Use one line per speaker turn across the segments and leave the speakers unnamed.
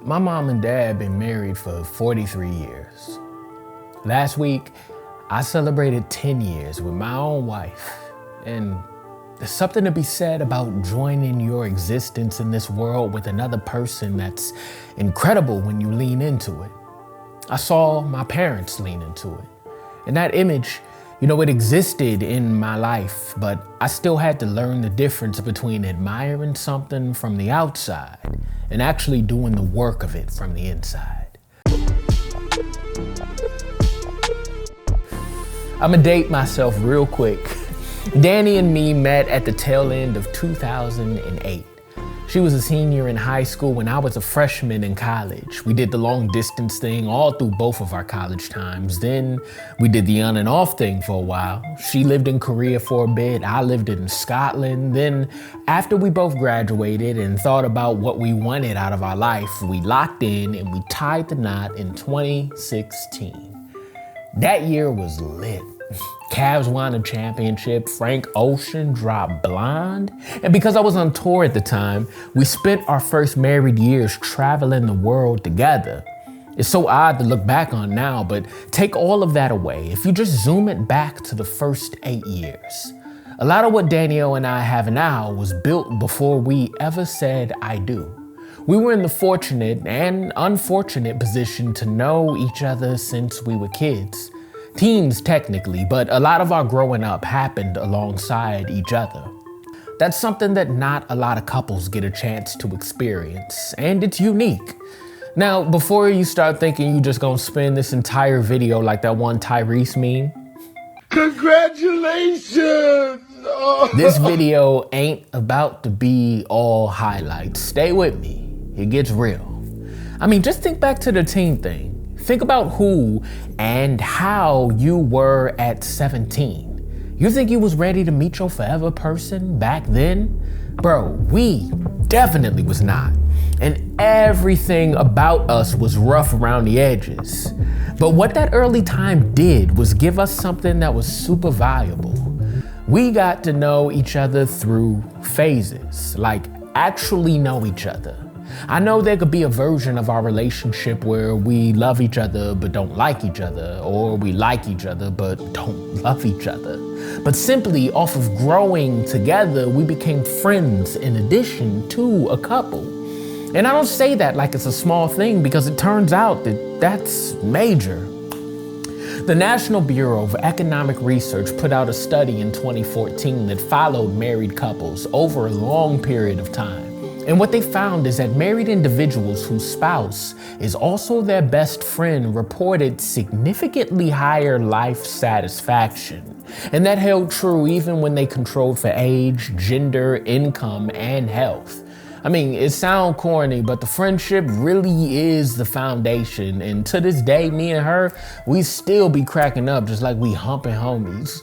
My mom and dad been married for 43 years. Last week, I celebrated 10 years with my own wife. And there's something to be said about joining your existence in this world with another person that's incredible when you lean into it. I saw my parents lean into it. And that image, it existed in my life, but I still had to learn the difference between admiring something from the outside and actually doing the work of it from the inside. I'ma date myself real quick. Danny and me met at the tail end of 2008. She was a senior in high school when I was a freshman in college. We did the long distance thing all through both of our college times. Then we did the on and off thing for a while. She lived in Korea for a bit. I lived in Scotland. Then after we both graduated and thought about what we wanted out of our life, we locked in and we tied the knot in 2016. That year was lit. Cavs won a championship, Frank Ocean dropped Blonde, and because I was on tour at the time, we spent our first married years traveling the world together. It's so odd to look back on now, but take all of that away. If you just zoom it back to the first 8 years, a lot of what Danielle and I have now was built before we ever said I do. We were in the fortunate and unfortunate position to know each other since we were kids. Teens technically, but a lot of our growing up happened alongside each other. That's something that not a lot of couples get a chance to experience, and it's unique. Now, before you start thinking you just gonna spend this entire video like that one Tyrese meme,
congratulations!
This video ain't about to be all highlights. Stay with me, it gets real. Just think back to the teen thing. Think about who and how you were at 17. You think you was ready to meet your forever person back then? Bro, we definitely was not. And everything about us was rough around the edges. But what that early time did was give us something that was super valuable. We got to know each other through phases, like actually know each other. I know there could be a version of our relationship where we love each other but don't like each other, or we like each other but don't love each other. But simply off of growing together, we became friends in addition to a couple. And I don't say that like it's a small thing, because it turns out that that's major. The National Bureau of Economic Research put out a study in 2014 that followed married couples over a long period of time. And what they found is that married individuals whose spouse is also their best friend reported significantly higher life satisfaction. And that held true even when they controlled for age, gender, income, and health. It sounds corny, but the friendship really is the foundation. And to this day, me and her, we still be cracking up just like we humping homies.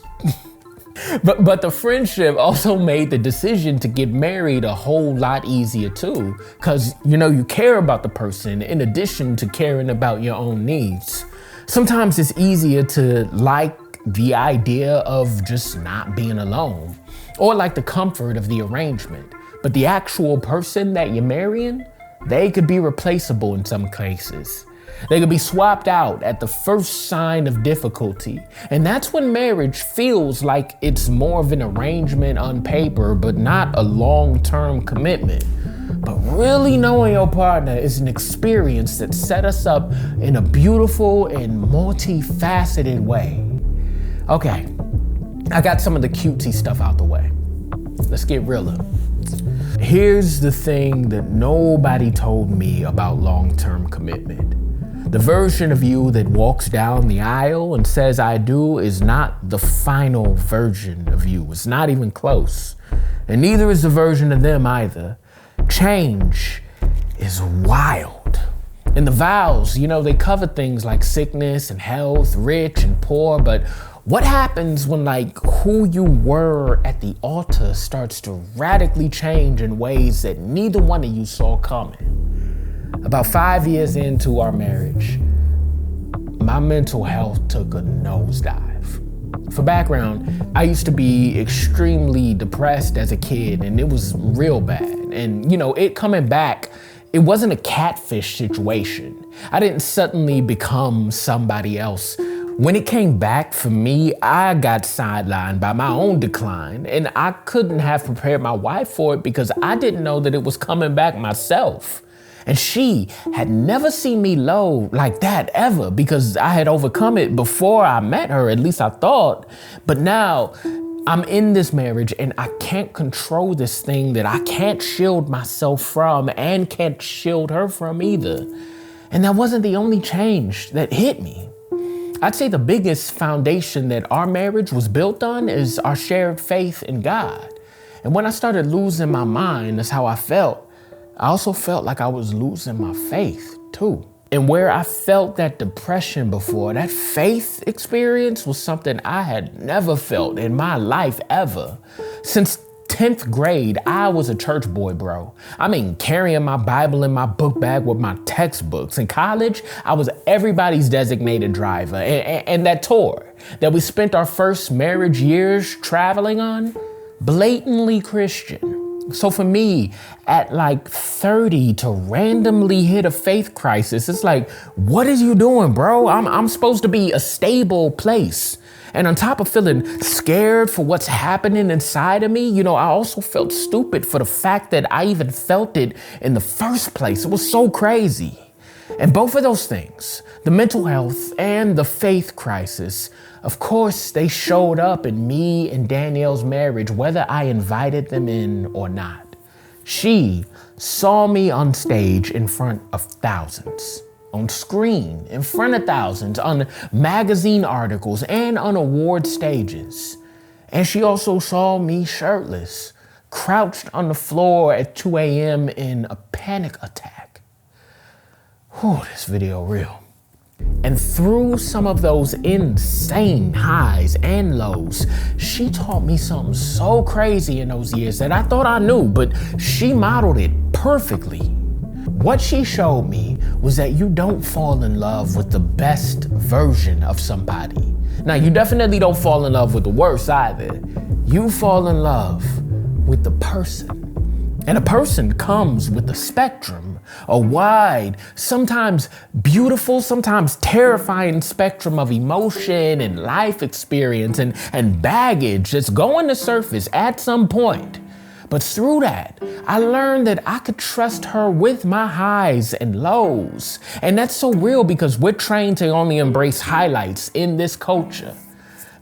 But the friendship also made the decision to get married a whole lot easier too, because you care about the person in addition to caring about your own needs. Sometimes it's easier to like the idea of just not being alone, or like the comfort of the arrangement. But the actual person that you're marrying, they could be replaceable in some cases. They could be swapped out at the first sign of difficulty. And that's when marriage feels like it's more of an arrangement on paper, but not a long-term commitment. But really knowing your partner is an experience that set us up in a beautiful and multifaceted way. Okay, I got some of the cutesy stuff out the way. Let's get realer. Here's the thing that nobody told me about long-term commitment. The version of you that walks down the aisle and says I do is not the final version of you. It's not even close. And neither is the version of them either. Change is wild. And the vows, they cover things like sickness and health, rich and poor, but what happens when who you were at the altar starts to radically change in ways that neither one of you saw coming? About 5 years into our marriage, my mental health took a nosedive. For background, I used to be extremely depressed as a kid, and it was real bad. And it coming back It wasn't a catfish situation. I didn't suddenly become somebody else. When it came back for me, I got sidelined by my own decline, and I couldn't have prepared my wife for it because I didn't know that it was coming back myself. And she had never seen me low like that ever because I had overcome it before I met her, at least I thought. But now I'm in this marriage and I can't control this thing that I can't shield myself from and can't shield her from either. And that wasn't the only change that hit me. I'd say the biggest foundation that our marriage was built on is our shared faith in God. And when I started losing my mind, that's how I felt. I also felt like I was losing my faith too. And where I felt that depression before, that faith experience was something I had never felt in my life ever. Since 10th grade, I was a church boy, bro. I mean, carrying my Bible in my book bag with my textbooks. In college, I was everybody's designated driver. And that tour that we spent our first marriage years traveling on, blatantly Christian. So for me, at like 30 to randomly hit a faith crisis, it's like, what is you doing, bro? I'm supposed to be a stable place. And on top of feeling scared for what's happening inside of me, I also felt stupid for the fact that I even felt it in the first place. It was so crazy. And both of those things, the mental health and the faith crisis, of course, they showed up in me and Danielle's marriage, whether I invited them in or not. She saw me on stage in front of thousands, on screen in front of thousands, on magazine articles and on award stages. And she also saw me shirtless, crouched on the floor at 2 a.m. in a panic attack. Whew, this video real. And through some of those insane highs and lows, she taught me something so crazy in those years that I thought I knew, but she modeled it perfectly. What she showed me was that you don't fall in love with the best version of somebody. Now, you definitely don't fall in love with the worst either. You fall in love with the person. And a person comes with a spectrum, a wide, sometimes beautiful, sometimes terrifying spectrum of emotion and life experience and baggage that's going to surface at some point. But through that, I learned that I could trust her with my highs and lows. And that's so real because we're trained to only embrace highlights in this culture.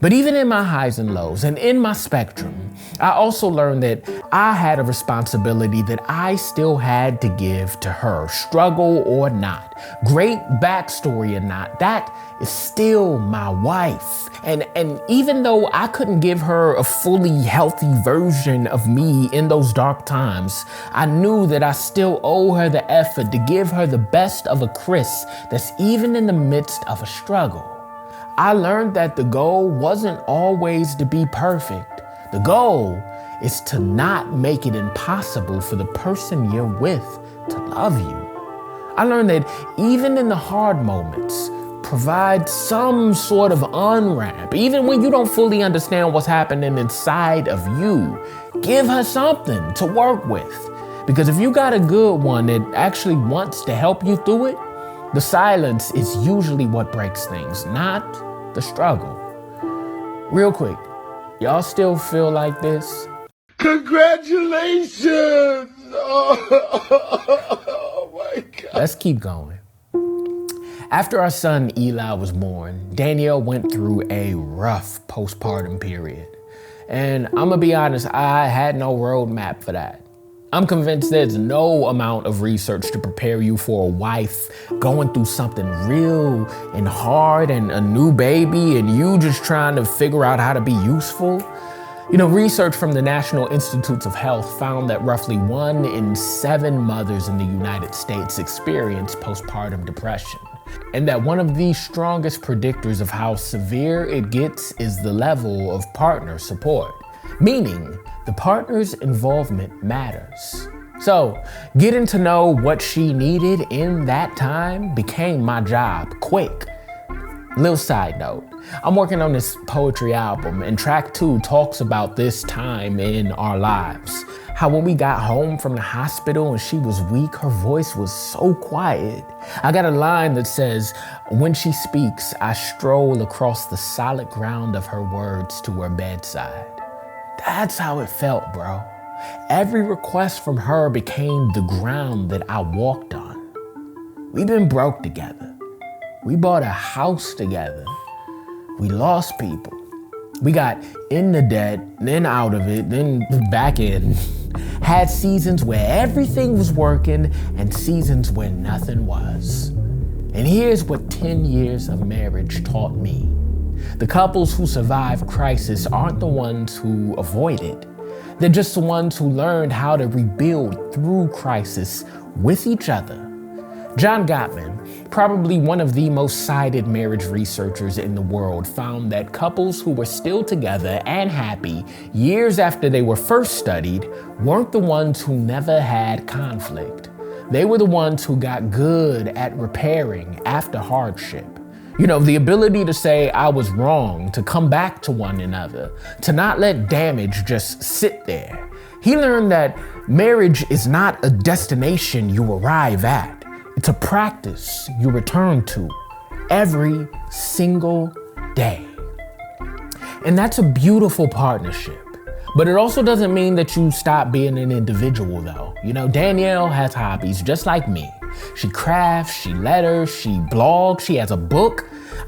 But even in my highs and lows and in my spectrum, I also learned that I had a responsibility that I still had to give to her, struggle or not, great backstory or not. That is still my wife. And even though I couldn't give her a fully healthy version of me in those dark times, I knew that I still owe her the effort to give her the best of a Chris that's even in the midst of a struggle. I learned that the goal wasn't always to be perfect. The goal is to not make it impossible for the person you're with to love you. I learned that even in the hard moments, provide some sort of on-ramp. Even when you don't fully understand what's happening inside of you, give her something to work with. Because if you got a good one that actually wants to help you through it, the silence is usually what breaks things, not the struggle. Real quick, y'all still feel like this?
Congratulations! Oh my God.
Let's keep going. After our son Eli was born, Danielle went through a rough postpartum period. And I'm gonna be honest, I had no roadmap for that. I'm convinced there's no amount of research to prepare you for a wife going through something real and hard and a new baby and you just trying to figure out how to be useful. Research from the National Institutes of Health found that roughly 1 in 7 mothers in the United States experience postpartum depression. And that one of the strongest predictors of how severe it gets is the level of partner support, meaning the partner's involvement matters. So, getting to know what she needed in that time became my job, quick. Little side note, I'm working on this poetry album, and track 2 talks about this time in our lives. How when we got home from the hospital and she was weak, her voice was so quiet. I got a line that says, "When she speaks, I stroll across the solid ground of her words to her bedside." That's how it felt, bro. Every request from her became the ground that I walked on. We've been broke together. We bought a house together. We lost people. We got in the debt, then out of it, then back in. Had seasons where everything was working and seasons where nothing was. And here's what 10 years of marriage taught me. The couples who survive crisis aren't the ones who avoid it. They're just the ones who learned how to rebuild through crisis with each other. John Gottman, probably one of the most cited marriage researchers in the world, found that couples who were still together and happy years after they were first studied weren't the ones who never had conflict. They were the ones who got good at repairing after hardship. You know, the ability to say, "I was wrong," to come back to one another, to not let damage just sit there. He learned that marriage is not a destination you arrive at. It's a practice you return to every single day. And that's a beautiful partnership. But it also doesn't mean that you stop being an individual, though. You know, Danielle has hobbies just like me. She crafts, she letters, she blogs, she has a book.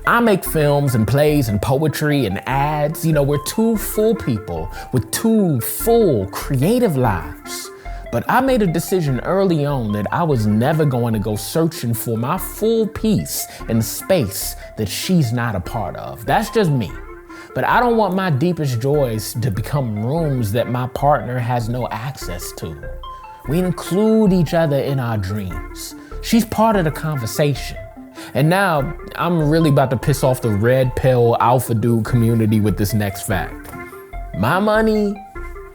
I make films and plays and poetry and ads. You know, we're two full people with two full creative lives. But I made a decision early on that I was never going to go searching for my full peace in a space that she's not a part of. That's just me. But I don't want my deepest joys to become rooms that my partner has no access to. We include each other in our dreams. She's part of the conversation. And now I'm really about to piss off the red pill alpha dude community with this next fact. My money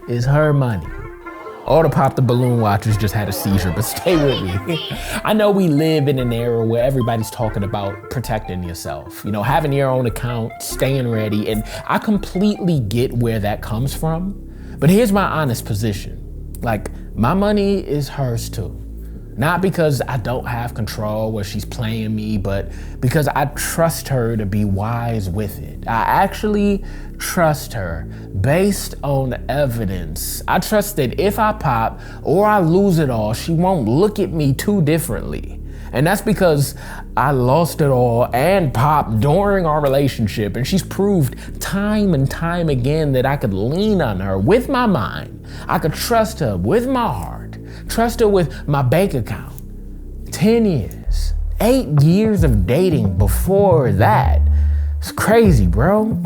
is her money. All the Pop the Balloon watchers just had a seizure, but stay with me. I know we live in an era where everybody's talking about protecting yourself, you know, having your own account, staying ready, and I completely get where that comes from. But here's my honest position. Like, my money is hers too. Not because I don't have control or she's playing me, but because I trust her to be wise with it. I actually trust her based on evidence. I trust that if I pop or I lose it all, she won't look at me too differently. And that's because I lost it all and popped during our relationship, and she's proved time and time again that I could lean on her with my mind. I could trust her with my heart, trust her with my bank account. 10 years, 8 years of dating before that. It's crazy, bro.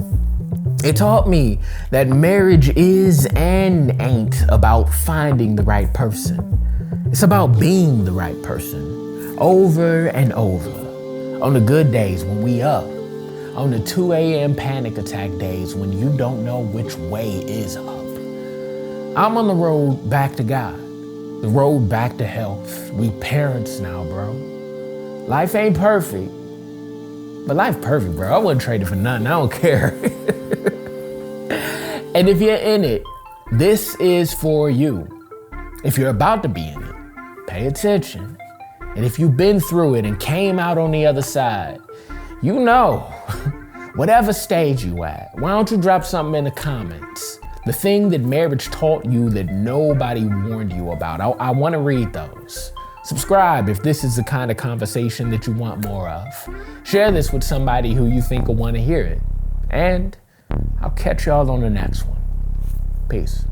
It taught me that marriage is and ain't about finding the right person. It's about being the right person. Over and over. On the good days when we up. On the 2 a.m. panic attack days when you don't know which way is up. I'm on the road back to God. The road back to health. We parents now, bro. Life ain't perfect. But life perfect, bro. I wouldn't trade it for nothing. I don't care. And if you're in it, this is for you. If you're about to be in it, pay attention. And if you've been through it and came out on the other side, you know, whatever stage you at, why don't you drop something in the comments? The thing that marriage taught you that nobody warned you about. I want to read those. Subscribe if this is the kind of conversation that you want more of. Share this with somebody who you think will want to hear it. And I'll catch y'all on the next one. Peace.